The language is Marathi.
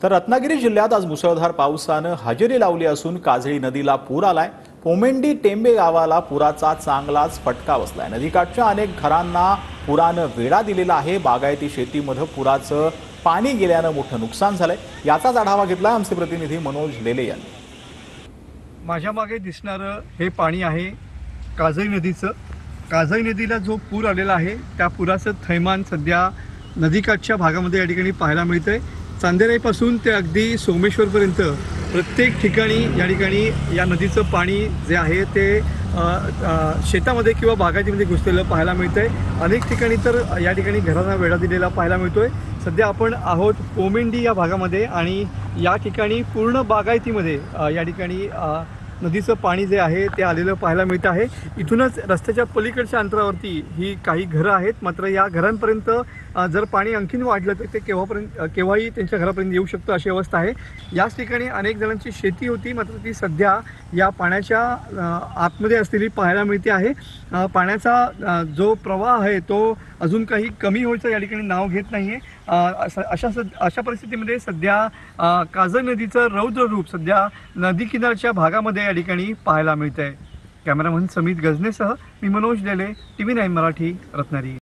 तर रत्नागिरी जिल्ह्यात आज मुसळधार पावसानं हजेरी लावली असून काजळी नदीला पूर आलाय। पोमेंडी टेंबे गावाला पुराचा चांगलाच फटका बसलाय। नदीकाठच्या अनेक घरांना पुरानं वेढा दिलेला आहे। बागायती शेतीमध्ये पुराचं पाणी गेल्यानं मोठं नुकसान झालंय। याचाच आढावा घेतला आमचे प्रतिनिधी मनोज लेले यांनी। माझ्या मागे दिसणारं हे पाणी आहे काजळी नदीचं। काजळी नदीला जो पूर आलेला आहे त्या पुराचं थैमान सध्या नदीकाठच्या भागामध्ये या ठिकाणी पाहायला मिळतंय। चांदेराईपासून ते अगदी सोमेश्वरपर्यंत प्रत्येक ठिकाणी या ठिकाणी या नदीचं पाणी जे आहे ते शेतामध्ये किंवा बागायतीमध्ये घुसलेलं पाहायला मिळतंय। अनेक ठिकाणी तर या ठिकाणी घरांना वेढा दिलेला पाहायला मिळतोय। सध्या आपण आहोत पोमेंडी या भागामध्ये आणि या ठिकाणी पूर्ण बागायतीमध्ये या ठिकाणी नदीचं पाणी जे आहे ते आलेलं पाहायला मिळतं आहे। इथूनच रस्त्याच्या पलीकडच्या अंतरावरती ही काही घरं आहेत, मात्र या घरांपर्यंत जर पाणी आणखीन वाढलं तर ते केव्हाही त्यांच्या घरापर्यंत येऊ शकतं अशी अवस्था आहे। याच ठिकाणी अनेक जणांची शेती होती, मात्र ती सध्या या पाण्याच्या आतमध्ये असलेली पाहायला मिळते आहे। पाण्याचा जो प्रवाह आहे तो अजून काही कमी व्हायचं या ठिकाणी नाव घेत नाही आहे। अशा परिस्थितीमध्ये सध्या काजळी नदीचं रौद्र रूप सध्या नदी किनारच्या भागामध्ये या ठिकाणी पाहायला मिळतंय। कॅमेरामन समित गजनेसह मी मनोज लेले, TV9 मराठी, रत्नागिरी।